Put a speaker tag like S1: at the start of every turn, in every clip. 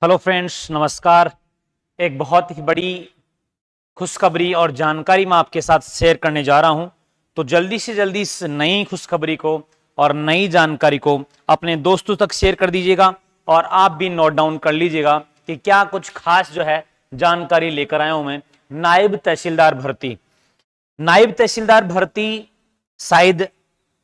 S1: Hello friends, नमस्कार। एक बहुत ही बड़ी खुशखबरी और जानकारी मैं आपके साथ शेयर करने जा रहा हूं। तो जल्दी से जल्दी इस नई खुशखबरी को और नई जानकारी को अपने दोस्तों तक शेयर कर दीजिएगा और आप भी नोट डाउन कर लीजिएगा कि क्या कुछ खास जो है जानकारी लेकर आया हूं मैं। नायब तहसीलदार भर्ती, नायब तहसीलदार भर्ती शायद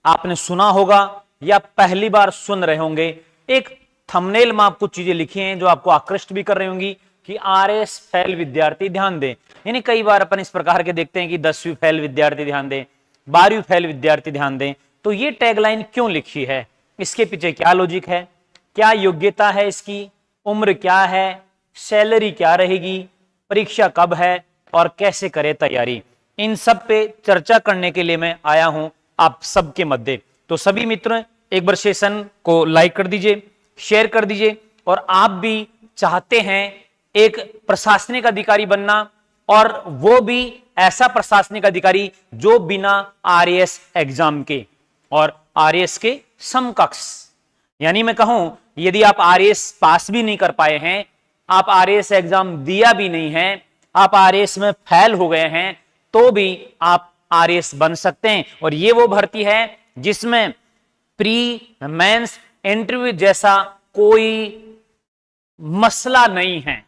S1: आपने सुना होगा या पहली बार सुन रहे होंगे। एक थंबनेल में आपको चीजें लिखी हैं जो आपको आकृष्ट भी कर रही होंगी कि आरएस फेल विद्यार्थी ध्यान दें। यानी कई बार अपन इस प्रकार के देखते हैं कि 10वीं फेल विद्यार्थी ध्यान दें, 12वीं फेल विद्यार्थी ध्यान दें। तो ये टैगलाइन क्यों लिखी है, इसके पीछे क्या लॉजिक है, क्या योग्यता है इसकी, उम्र क्या है, सैलरी क्या रहेगी, परीक्षा कब है और कैसे करें तैयारी, इन सब पे चर्चा करने के लिए मैं आया हूं आप सबके मध्य। तो सभी मित्र एक बार सेशन को लाइक कर दीजिए, शेयर कर दीजिए। और आप भी चाहते हैं एक प्रशासनिक अधिकारी बनना, और वो भी ऐसा प्रशासनिक अधिकारी जो बिना आरएएस एग्जाम के और आरएएस के समकक्ष, यानी मैं कहूं यदि आप आरएएस पास भी नहीं कर पाए हैं, आप आरएएस एग्जाम दिया भी नहीं है, आप आरएएस में फेल हो गए हैं, तो भी आप आरएएस बन सकते हैं। और ये वो भर्ती है जिसमें प्री मेंस इंटरव्यू जैसा कोई मसला नहीं है,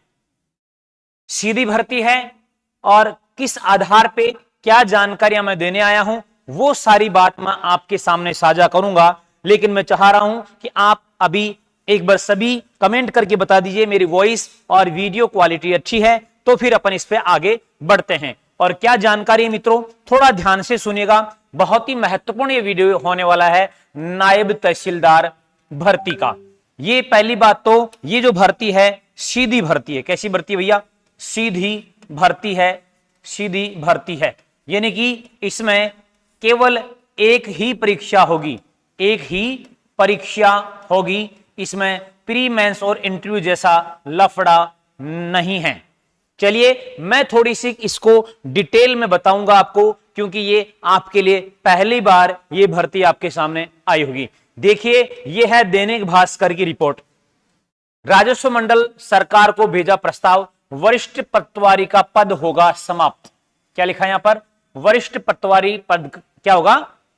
S1: सीधी भर्ती है। और किस आधार पे क्या जानकारियां मैं देने आया हूं वो सारी बात मैं आपके सामने साझा करूंगा। लेकिन मैं चाह रहा हूं कि आप अभी एक बार सभी कमेंट करके बता दीजिए मेरी वॉइस और वीडियो क्वालिटी अच्छी है, तो फिर अपन इस पे आगे बढ़ते हैं। और क्या जानकारी है मित्रों, थोड़ा ध्यान से सुनिएगा, बहुत ही महत्वपूर्ण ये वीडियो होने वाला है नायब तहसीलदार भर्ती का। ये पहली बात तो ये जो भर्ती है सीधी भर्ती है। कैसी भर्ती है भैया? सीधी भर्ती है, सीधी भर्ती है। यानी कि इसमें केवल एक ही परीक्षा होगी, एक ही परीक्षा होगी। इसमें प्री मेंस और इंटरव्यू जैसा लफड़ा नहीं है। चलिए मैं थोड़ी सी इसको डिटेल में बताऊंगा आपको, क्योंकि ये आपके लिए पहली बार ये भर्ती आपके सामने आई होगी। देखिए ये है दैनिक भास्कर की रिपोर्ट। राजस्व मंडल सरकार को भेजा प्रस्ताव, वरिष्ठ पटवारी का पद होगा समाप्त। क्या लिखा है यहां पर? वरिष्ठ पटवारी पद क्या होगा?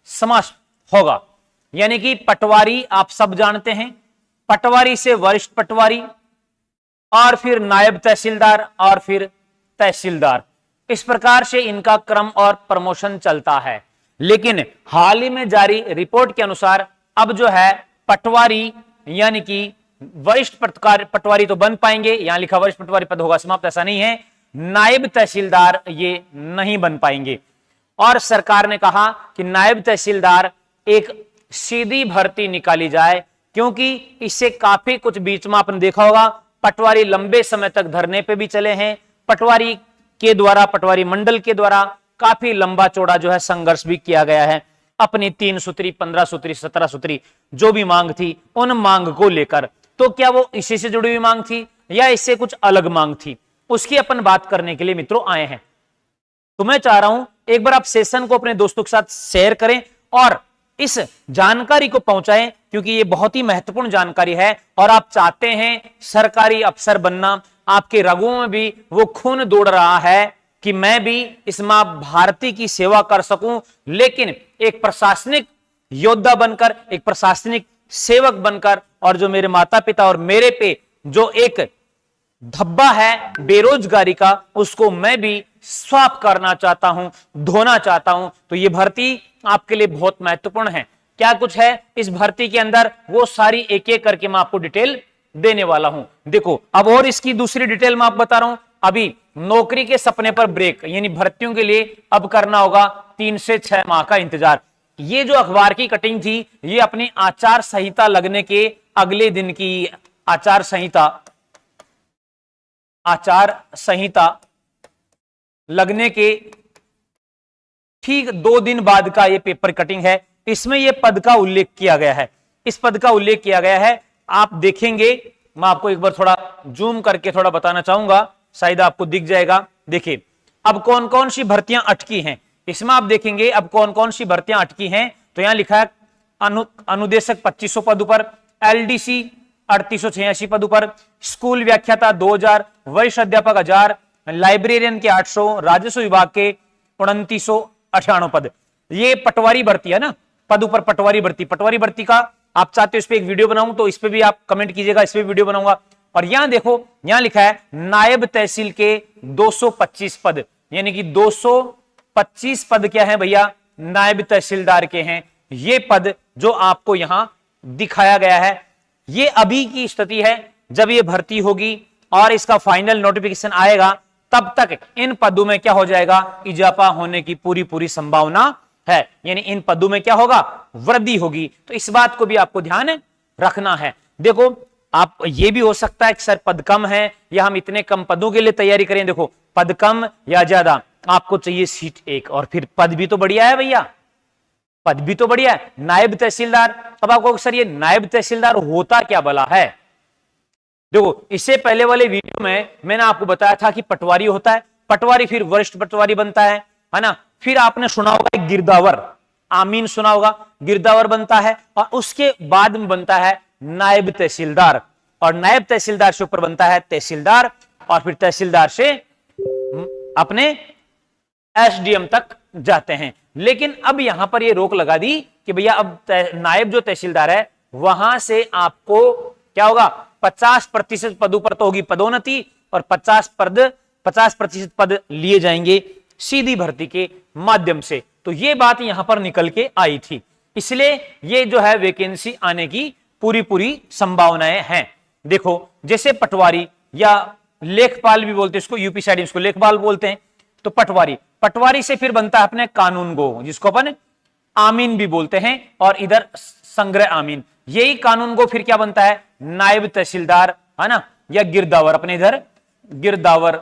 S1: समाप्त होगा। यानी कि पटवारी आप सब जानते हैं, पटवारी से वरिष्ठ पटवारी और फिर नायब तहसीलदार और फिर तहसीलदार, इस प्रकार से इनका क्रम और प्रमोशन चलता है। लेकिन हाल ही में जारी रिपोर्ट के अनुसार अब जो है पटवारी यानी कि वरिष्ठ पटवारी तो बन पाएंगे, यहां लिखा वरिष्ठ पटवारी पद होगा समाप्त, ऐसा नहीं है। नायब तहसीलदार ये नहीं बन पाएंगे। और सरकार ने कहा कि नायब तहसीलदार एक सीधी भर्ती निकाली जाए, क्योंकि इससे काफी कुछ बीच में आपने देखा होगा पटवारी लंबे समय तक धरने पे भी चले हैं। पटवारी के द्वारा, पटवारी मंडल के द्वारा काफी लंबा चौड़ा जो है संघर्ष भी किया गया है अपनी 3 सूत्री, 15 सूत्री, 17 सूत्री जो भी मांग थी उन मांग को लेकर। तो क्या वो इसी से जुड़ी हुई मांग थी या इससे कुछ अलग मांग थी, उसकी अपन बात करने के लिए मित्रों आए हैं। तो मैं चाह रहा हूं एक बार आप सेशन को अपने दोस्तों के साथ शेयर करें और इस जानकारी को पहुंचाएं, क्योंकि ये बहुत ही महत्वपूर्ण जानकारी है। और आप चाहते हैं सरकारी अफसर बनना, आपके रगों में भी वो खून दौड़ रहा है कि मैं भी इस मां भारती की सेवा कर सकूं, लेकिन एक प्रशासनिक योद्धा बनकर, एक प्रशासनिक सेवक बनकर, और जो मेरे माता पिता और मेरे पे जो एक धब्बा है बेरोजगारी का, उसको मैं भी साफ करना चाहता हूं, धोना चाहता हूं। तो ये भर्ती आपके लिए बहुत महत्वपूर्ण है। क्या कुछ है इस भर्ती के अंदर, वो सारी एक एक करके मैं आपको डिटेल देने वाला हूं। देखो अब और इसकी दूसरी डिटेल मैं आपको बता रहा हूं। अभी नौकरी के सपने पर ब्रेक, यानी भर्तियों के लिए अब करना होगा 3 से 6 माह का इंतजार। ये जो अखबार की कटिंग थी ये अपनी आचार संहिता लगने के अगले दिन की, आचार संहिता लगने के ठीक 2 दिन बाद का ये पेपर कटिंग है। इसमें ये पद का उल्लेख किया गया है, इस पद का उल्लेख किया गया है। आप देखेंगे, मैं आपको एक बार थोड़ा जूम करके थोड़ा बताना चाहूंगा, शायद आपको दिख जाएगा। देखिए अब कौन कौन सी भर्तियां अटकी हैं, इसमें आप देखेंगे अब कौन कौन सी भर्तियां अटकी हैं। तो यहां लिखा है अनुदेशक 2500 पद पर, एलडीसी 3886 पदों पर, स्कूल व्याख्याता 2000, वरिष्ठ अध्यापक 1000, लाइब्रेरियन के 800, राजस्व विभाग के 2998 पद। ये पटवारी भर्ती है ना, पदों पर पटवारी भर्ती। पटवारी भर्ती का आप चाहते हो इस पे एक वीडियो बनाऊं तो इस पे भी आप कमेंट कीजिएगा, इस पे वीडियो बनाऊंगा। और यहां देखो, यहां लिखा है नायब तहसील के 225 पद, यानी कि 225 पद क्या है भैया, नायब तहसीलदार के हैं। ये पद जो आपको यहां दिखाया गया है, ये अभी की स्थिति है। जब ये भर्ती होगी और इसका फाइनल नोटिफिकेशन आएगा, तब तक इन पदों में क्या हो जाएगा, इजाफा होने की पूरी संभावना है, यानी इन पदों में क्या होगा, वृद्धि होगी। तो इस बात को भी आपको ध्यान रखना है। देखो, आप ये भी हो सकता है कि सर पद कम है या हम इतने कम पदों के लिए तैयारी करें। देखो, पद कम या ज्यादा, आपको चाहिए सीट एक, और फिर पद भी तो बढ़िया है भैया, पद भी तो बढ़िया है, नायब तहसीलदार। अब आपको सर ये नायब तहसीलदार होता क्या भला है? देखो, इससे पहले वाले वीडियो में मैंने आपको बताया था कि पटवारी होता है, पटवारी फिर वरिष्ठ पटवारी बनता है ना। फिर आपने सुना होगा गिरदावर, आमीन सुना होगा, गिरदावर बनता है, और उसके बाद में बनता है नायब तहसीलदार, और नायब तहसीलदार से ऊपर बनता है तहसीलदार, और फिर तहसीलदार से अपने एसडीएम तक जाते हैं। लेकिन अब यहां पर ये रोक लगा दी कि भैया अब नायब जो तहसीलदार है वहां से आपको क्या होगा, 50% पदों पर तो होगी पदोन्नति, और 50% पद लिए जाएंगे सीधी भर्ती के माध्यम से। तो ये बात यहां पर निकल के आई थी, इसलिए ये जो है वैकेंसी आने की पूरी संभावनाएं हैं। देखो, जैसे पटवारी या लेखपाल भी बोलते हैं इसको, यूपी साइड इसको लेखपाल बोलते हैं। तो पटवारी से फिर बनता है अपने कानून गो, जिसको अपन आमीन भी बोलते हैं, और इधर संग्रह आमीन। यही कानून गो फिर क्या बनता है, नायब तहसीलदार, है ना, या गिरदावर। अपने इधर गिरदावर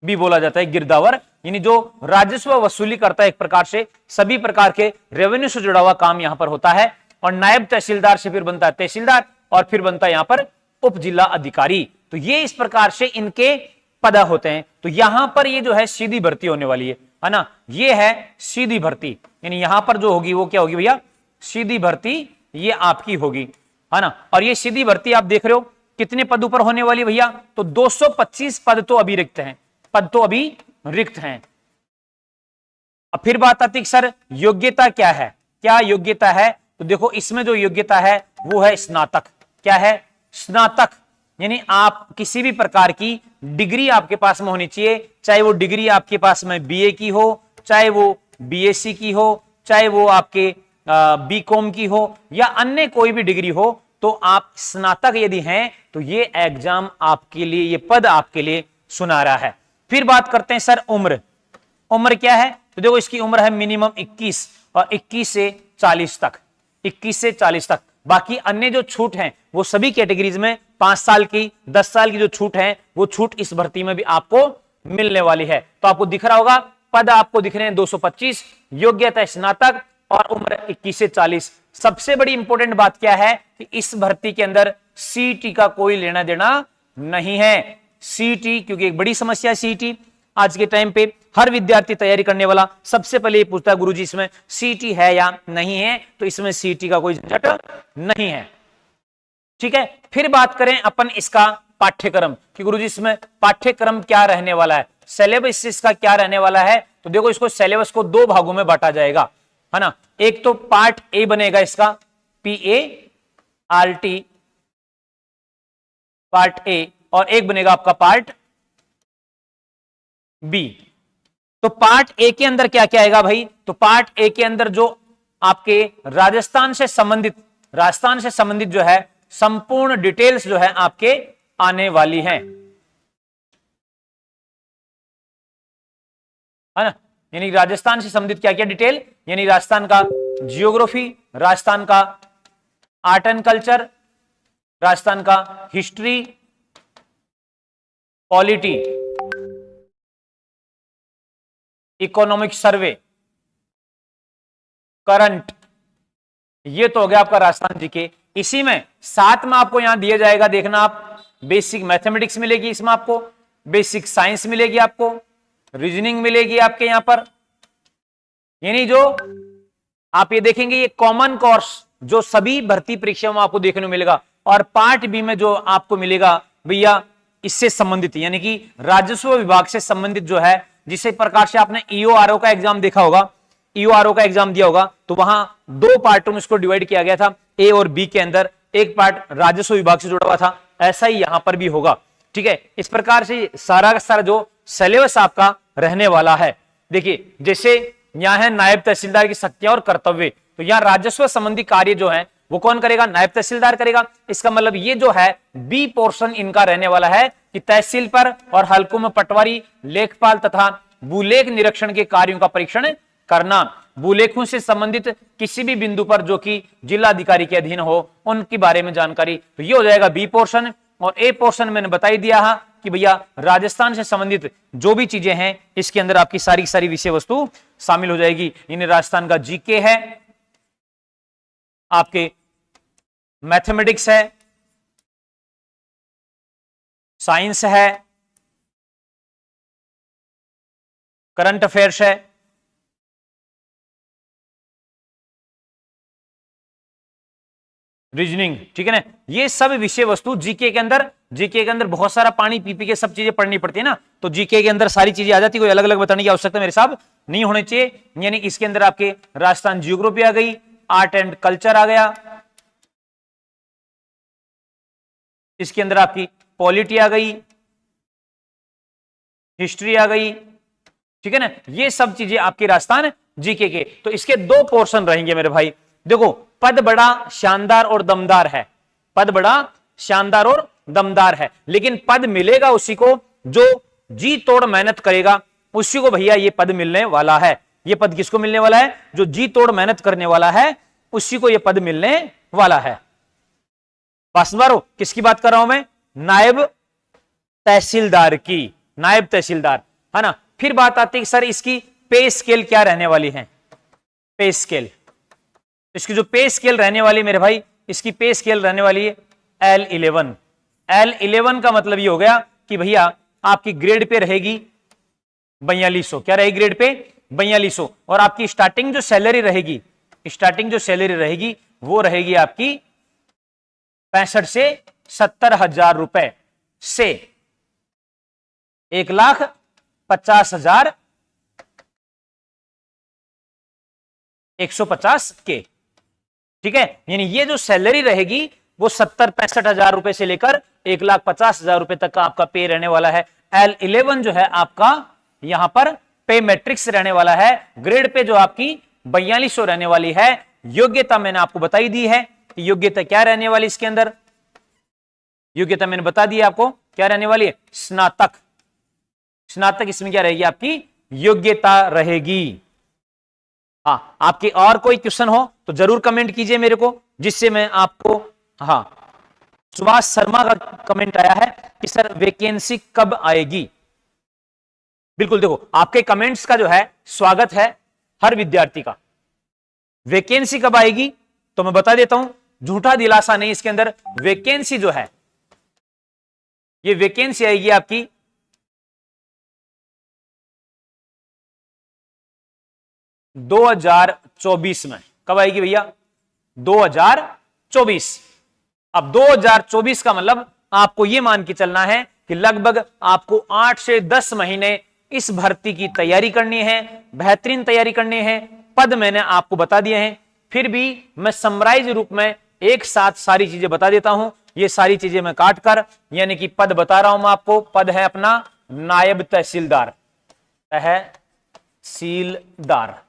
S1: भी बोला जाता है, गिरदावर यानी जो राजस्व वसूली करता है, एक प्रकार से सभी प्रकार के रेवेन्यू से जुड़ा हुआ काम यहां पर होता है। और नायब तहसीलदार से फिर बनता है तहसीलदार, और फिर बनता है यहां पर उप जिला अधिकारी। तो ये इस प्रकार से इनके पद होते हैं। तो यहां पर ये जो है सीधी भर्ती होने वाली है ना, ये है सीधी भर्ती, यानी यहां पर जो होगी वो क्या होगी भैया, सीधी भर्ती ये आपकी होगी, है ना। और ये सीधी भर्ती आप देख रहे हो कितने पदों पर होने वाली भैया, तो 225 पद तो अभी रिक्त हैं, पद तो अभी रिक्त हैं। अब फिर बात आती है सर योग्यता क्या है, क्या योग्यता है? तो देखो, इसमें जो योग्यता है वो है स्नातक। क्या है? स्नातक, यानी आप किसी भी प्रकार की डिग्री आपके पास में होनी चाहिए, चाहे वो डिग्री आपके पास में बीए की हो, चाहे वो बीएससी की हो, चाहे वो आपके बीकॉम की हो, या अन्य कोई भी डिग्री हो। तो आप स्नातक यदि हैं तो ये एग्जाम आपके लिए, ये पद आपके लिए सुनहरा है। फिर बात करते हैं सर उम्र क्या है? तो देखो, इसकी उम्र है मिनिमम 21, और 21 से 40 तक, 21 से 40 तक। बाकी अन्य जो छूट हैं वो सभी कैटेगरीज में 5 साल की, 10 साल की जो छूट है वो छूट इस भर्ती में भी आपको मिलने वाली है। तो आपको दिख रहा होगा, पद आपको दिख रहे हैं 225, योग्यता स्नातक, और उम्र 21 से 40। सबसे बड़ी इंपॉर्टेंट बात क्या है कि इस भर्ती के अंदर सीईटी का कोई लेना देना नहीं है। सीईटी, क्योंकि एक बड़ी समस्या है सीईटी आज के टाइम पे, हर विद्यार्थी तैयारी करने वाला सबसे पहले ये पूछता है गुरुजी इसमें सीईटी है या नहीं है, तो इसमें सीईटी का कोई झंझट नहीं है। ठीक है, फिर बात करें अपन इसका पाठ्यक्रम कि गुरुजी इसमें पाठ्यक्रम क्या रहने वाला है, सिलेबस इसका क्या रहने वाला है। तो देखो, इसको सिलेबस को 2 भागों में बांटा जाएगा, है ना। एक तो पार्ट ए बनेगा इसका, PART पार्ट ए, और एक बनेगा आपका पार्ट बी। तो पार्ट ए के अंदर क्या क्या आएगा भाई? तो पार्ट ए के अंदर जो आपके राजस्थान से संबंधित जो है संपूर्ण डिटेल्स जो है आपके आने वाली है ना। यानी राजस्थान से संबंधित क्या क्या डिटेल, यानी राजस्थान का जियोग्राफी, राजस्थान का आर्ट एंड कल्चर, राजस्थान का history, polity, economic survey, current, ये तो हो गया आपका राजस्थान जी के। इसी में साथ में आपको यहां दिया जाएगा, देखना आप, बेसिक मैथमेटिक्स मिलेगी इसमें आपको, बेसिक साइंस मिलेगी आपको, रीजनिंग मिलेगी आपके यहां पर। यानी जो आप ये देखेंगे ये कॉमन कोर्स जो सभी भर्ती परीक्षाओं में आपको देखने को मिलेगा, और पार्ट बी में जो आपको मिलेगा भैया इससे संबंधित यानी कि राजस्व विभाग से संबंधित जो है, जिस प्रकार से आपने ईओआरओ का एग्जाम देखा होगा, ईओआरओ का एग्जाम दिया होगा, तो वहां दो पार्टों में इसको डिवाइड किया गया था, ए और बी के अंदर एक पार्ट राजस्व विभाग से जुड़ा हुआ था, ऐसा ही यहां पर भी होगा। ठीक है, इस प्रकार से सारा का सारा जो सिलेबस आपका रहने वाला है। देखिए जैसे यहां है नायब तहसीलदार की शक्तियां और कर्तव्य, तो यहां राजस्व संबंधी कार्य जो है वो कौन करेगा, नायब तहसीलदार करेगा। इसका मतलब ये जो है बी पोर्शन इनका रहने वाला है कि तहसील पर और हलकों में पटवारी, लेखपाल तथा भूलेख निरीक्षण के कार्यों का परीक्षण करना, भूलेखों से संबंधित किसी भी बिंदु पर जो कि जिला अधिकारी के अधीन हो उनके बारे में जानकारी, तो ये हो जाएगा बी पोर्शन। और ए पोर्शन मैंने बता ही दिया है कि भैया राजस्थान से संबंधित जो भी चीजें हैं इसके अंदर आपकी सारी सारी विषय वस्तु शामिल हो जाएगी। यानी राजस्थान का जीके है, आपके मैथमेटिक्स है, साइंस है, करंट अफेयर्स है, रीजनिंग, ठीक है ना, ये सब विषय वस्तु जीके के अंदर, जीके के अंदर बहुत सारा पानी पी पी के सब चीजें पढ़नी पड़ती है ना, तो जीके के अंदर सारी चीजें आ जाती, कोई अलग अलग बताने की आवश्यकता मेरे साहब नहीं होनी चाहिए। यानी इसके अंदर आपके राजस्थान जियोग्राफी आ गई, आर्ट एंड कल्चर आ गया, इसके अंदर आपकी पॉलिटी आ गई, हिस्ट्री आ गई, ठीक है ना, ये सब चीजें आपके राजस्थान जीके के। तो इसके दो पोर्शन रहेंगे मेरे भाई। देखो पद बड़ा शानदार और दमदार है, पद बड़ा शानदार और दमदार है, लेकिन पद मिलेगा उसी को जो जी तोड़ मेहनत करेगा, उसी को भैया ये पद मिलने वाला है। ये पद किसको मिलने वाला है, जो जी तोड़ मेहनत करने वाला है उसी को ये पद मिलने वाला है। बारो किसकी बात कर रहा हूं मैं, नायब तहसीलदार की, नायब तहसीलदार, है ना। फिर बात आती है सर इसकी पे स्केल क्या रहने वाली है, पे स्केल, इसकी जो पे स्केल रहने वाली मेरे भाई, इसकी पे स्केल रहने वाली है L11। L11 का मतलब ये हो गया कि भैया आपकी ग्रेड पे रहेगी 4200, क्या रहेगी ग्रेड पे 4200, और आपकी स्टार्टिंग जो सैलरी रहेगी, स्टार्टिंग जो सैलरी रहेगी वो रहेगी आपकी 65 से 70,000 रुपए से 1,50,000 150 के, ठीक है। यानी ये जो सैलरी रहेगी वो 70-65,000 रुपए से लेकर 1,50,000 रुपए तक का आपका पे रहने वाला है। L11 जो है आपका यहां पर पे मैट्रिक्स रहने वाला है, ग्रेड पे जो आपकी 4200 रहने वाली है। योग्यता मैंने आपको बताई दी है कि योग्यता क्या रहने वाली, इसके अंदर योग्यता मैंने बता दी आपको क्या रहने वाली है, स्नातक, स्नातक इसमें क्या रहेगी आपकी योग्यता रहेगी। हाँ, आपके और कोई क्वेश्चन हो तो जरूर कमेंट कीजिए मेरे को, जिससे मैं आपको, हाँ सुभाष शर्मा का कमेंट आया है कि सर वैकेंसी कब आएगी। बिल्कुल देखो आपके कमेंट्स का जो है स्वागत है हर विद्यार्थी का। वैकेंसी कब आएगी तो मैं बता देता हूं, झूठा दिलासा नहीं, इसके अंदर वैकेंसी जो है ये वैकेंसी आएगी आपकी 2024 में। कब आएगी भैया, 2024। अब 2024 का मतलब आपको यह मान के चलना है कि लगभग आपको 8 से 10 महीने इस भर्ती की तैयारी करनी है, बेहतरीन तैयारी करनी है। पद मैंने आपको बता दिए हैं, फिर भी मैं समराइज रूप में एक साथ सारी चीजें बता देता हूं। ये सारी चीजें मैं काट कर, यानी कि पद बता रहा हूं मैं आपको। पद है अपना नायब तहसीलदार, तहसीलदार,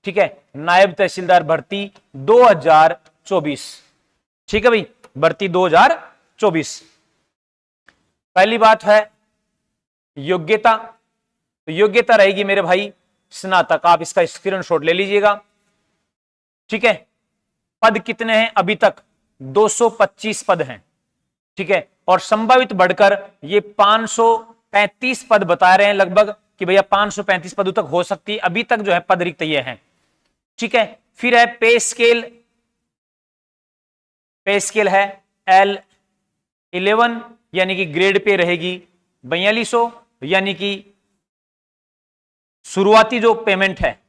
S1: ठीक है, नायब तहसीलदार भर्ती 2024, ठीक है भाई, भर्ती 2024। पहली बात है योग्यता, तो योग्यता रहेगी मेरे भाई स्नातक, आप इसका स्क्रीनशॉट ले लीजिएगा, ठीक है। पद कितने हैं अभी तक, 225 पद हैं, ठीक है, और संभावित बढ़कर ये 535 पद बता रहे हैं लगभग कि भैया 535 पदों तक हो सकती है, अभी तक जो है पद रिक्त ये हैं, ठीक है। फिर है पे स्केल, पे स्केल है L11, यानी कि ग्रेड पे रहेगी 4200, यानी कि शुरुआती जो पेमेंट है,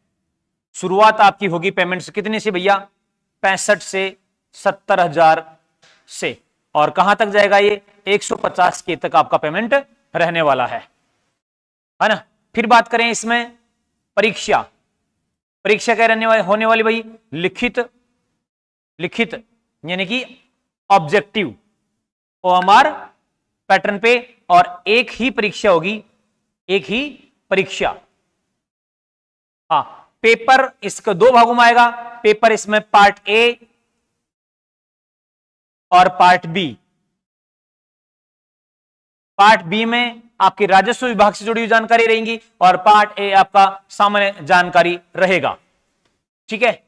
S1: शुरुआत आपकी होगी पेमेंट से कितने से भैया, 65 से 70,000 से, और कहां तक जाएगा ये 150 के तक आपका पेमेंट रहने वाला है ना। फिर बात करें इसमें परीक्षा, परीक्षा क्या होने वाली भाई, लिखित यानी कि ऑब्जेक्टिव ओएमआर पैटर्न पे, और एक ही परीक्षा होगी, एक ही परीक्षा। हाँ, पेपर इसके दो भागों में आएगा, पेपर इसमें पार्ट ए और पार्ट बी। पार्ट बी में आपके राजस्व विभाग से जुड़ी हुई जानकारी रहेंगी और पार्ट ए आपका सामान्य जानकारी रहेगा। ठीक है,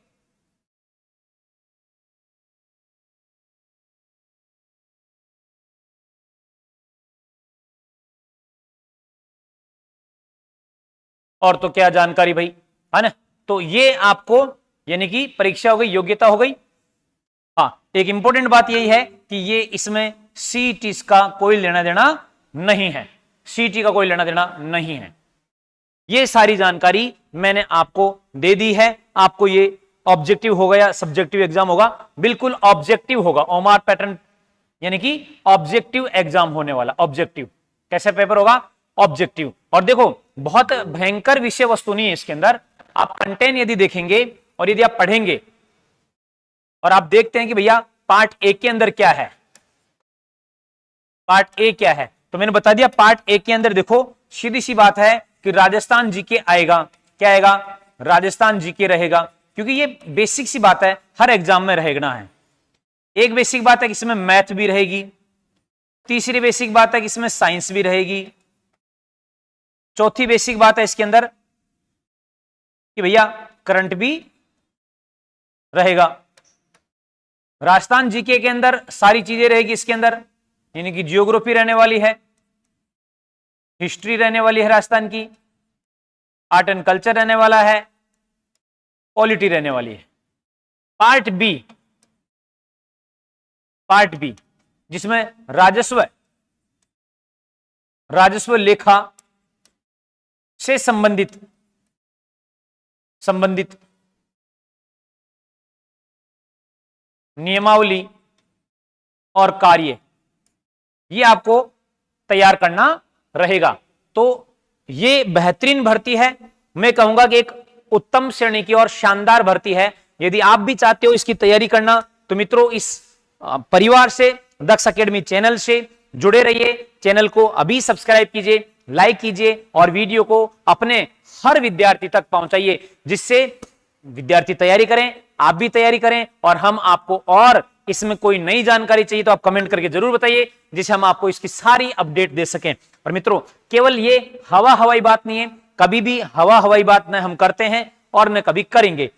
S1: और तो क्या जानकारी भाई, है ना। तो ये आपको यानी कि परीक्षा हो गई, योग्यता हो गई। हाँ, एक इंपॉर्टेंट बात यही है कि ये इसमें सीईटी का कोई लेना देना नहीं है, सीईटी का कोई लेना देना नहीं है। ये सारी जानकारी मैंने आपको दे दी है। आपको ये ऑब्जेक्टिव होगा या सब्जेक्टिव एग्जाम होगा, बिल्कुल ऑब्जेक्टिव होगा, ओमार पैटर्न यानी कि ऑब्जेक्टिव एग्जाम होने वाला। ऑब्जेक्टिव कैसे पेपर होगा, ऑब्जेक्टिव। और देखो बहुत भयंकर विषय वस्तु नहीं है इसके अंदर। आप कंटेंट यदि देखेंगे और यदि आप पढ़ेंगे और आप देखते हैं कि भैया पार्ट ए के अंदर क्या है, पार्ट ए क्या है, तो मैंने बता दिया पार्ट ए के अंदर देखो सीधी सी बात है कि राजस्थान जीके आएगा। क्या आएगा, राजस्थान जीके रहेगा, क्योंकि ये बेसिक सी बात है, हर एग्जाम में रहेगा है। एक बेसिक बात है कि इसमें मैथ भी रहेगी, तीसरी बेसिक बात है कि इसमें साइंस भी रहेगी, चौथी बेसिक बात है इसके अंदर कि भैया करंट भी रहेगा। राजस्थान जीके के अंदर सारी चीजें रहेगी इसके अंदर, यानी कि जियोग्राफी रहने वाली है, हिस्ट्री रहने वाली है राजस्थान की, आर्ट एंड कल्चर रहने वाला है, पॉलिटी रहने वाली है। पार्ट बी जिसमें राजस्व लेखा से संबंधित नियमावली और कार्य, ये आपको तैयार करना रहेगा। तो ये बेहतरीन भर्ती है, मैं कहूंगा कि एक उत्तम श्रेणी की और शानदार भर्ती है। यदि आप भी चाहते हो इसकी तैयारी करना तो मित्रों इस परिवार से, दक्ष एकेडमी चैनल से जुड़े रहिए। चैनल को अभी सब्सक्राइब कीजिए, लाइक कीजिए और वीडियो को अपने हर विद्यार्थी तक पहुंचाइए, जिससे विद्यार्थी तैयारी करें, आप भी तैयारी करें और हम आपको, और इसमें कोई नई जानकारी चाहिए तो आप कमेंट करके जरूर बताइए, जिससे हम आपको इसकी सारी अपडेट दे सकें। और मित्रों केवल ये हवाई बात नहीं है, कभी भी हवाई बात न हम करते हैं और न कभी करेंगे।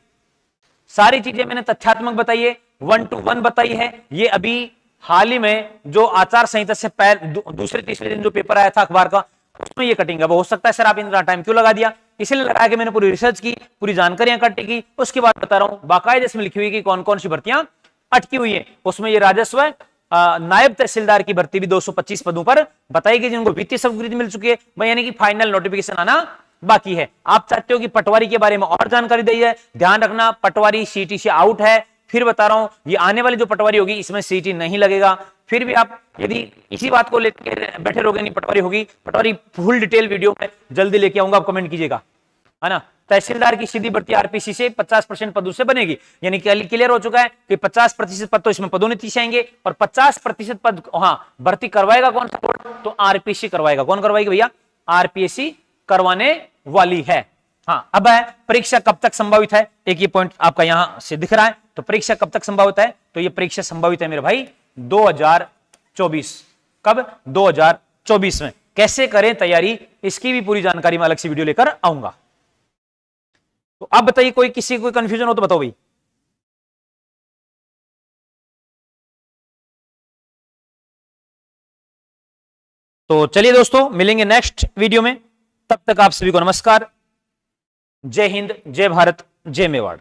S1: सारी चीजें मैंने तथ्यात्मक बताई है, 1 to 1 बताई है। ये अभी हाल ही में जो आचार संहिता से पहले दूसरे तीसरे दिन जो पेपर आया था अखबार का, उसमें ये कटिंग है। वो हो सकता है सर आप इतना टाइम क्यों लगा दिया, इसलिए लगा के मैंने पूरी रिसर्च की, पूरी जानकारियां इकट्ठी की, उसके बाद बता रहा हूं बाकायदे इसमें लिखी हुई कि कौन कौन सी भर्तियां अटकी हुई है। उसमें ये राजस्व नायब तहसीलदार की भर्ती भी 225 पदों पर बताई गई, जिनको वित्तीय स्वीकृति मिल चुकी है, यानी कि फाइनल नोटिफिकेशन आना बाकी है। आप चाहते हो कि पटवारी के बारे में और जानकारी दी है, ध्यान रखना पटवारी सीईटी से आउट है। फिर बता रहा हूं ये आने वाली जो पटवारी होगी इसमें सीईटी नहीं लगेगा। फिर भी आप यदि इसी बात को लेकर बैठे रहोगे नहीं पटवारी होगी, पटवारी फुल डिटेल वीडियो में जल्दी लेके आऊंगा, आप कमेंट कीजिएगा, है ना। तहसीलदार की सीधी भर्ती आरपीसी से 50% पदों से बनेगी, यानी क्लियर हो चुका है कि 50% पद तो इसमें पदोन्नति से आएंगे और 50% पद भर्ती करवाएगा कौन सा बोर्ड, तो आरपीसी करवाएगा। कौन करवाएगी भैया, आरपीएससी करवाने वाली है। हाँ, अब है परीक्षा कब तक संभावित है, एक ये पॉइंट आपका यहां से दिख रहा है। तो परीक्षा कब तक संभावित है, तो ये परीक्षा संभावित है मेरे भाई 2024। कब, 2024 में। कैसे करें तैयारी, इसकी भी पूरी जानकारी मैं अलग से वीडियो लेकर आऊंगा। तो अब बताइए कोई किसी कोई कंफ्यूजन हो तो बताओ भाई। तो चलिए दोस्तों मिलेंगे नेक्स्ट वीडियो में, तब तक आप सभी को नमस्कार, जय हिंद, जय भारत, जय मेवाड़।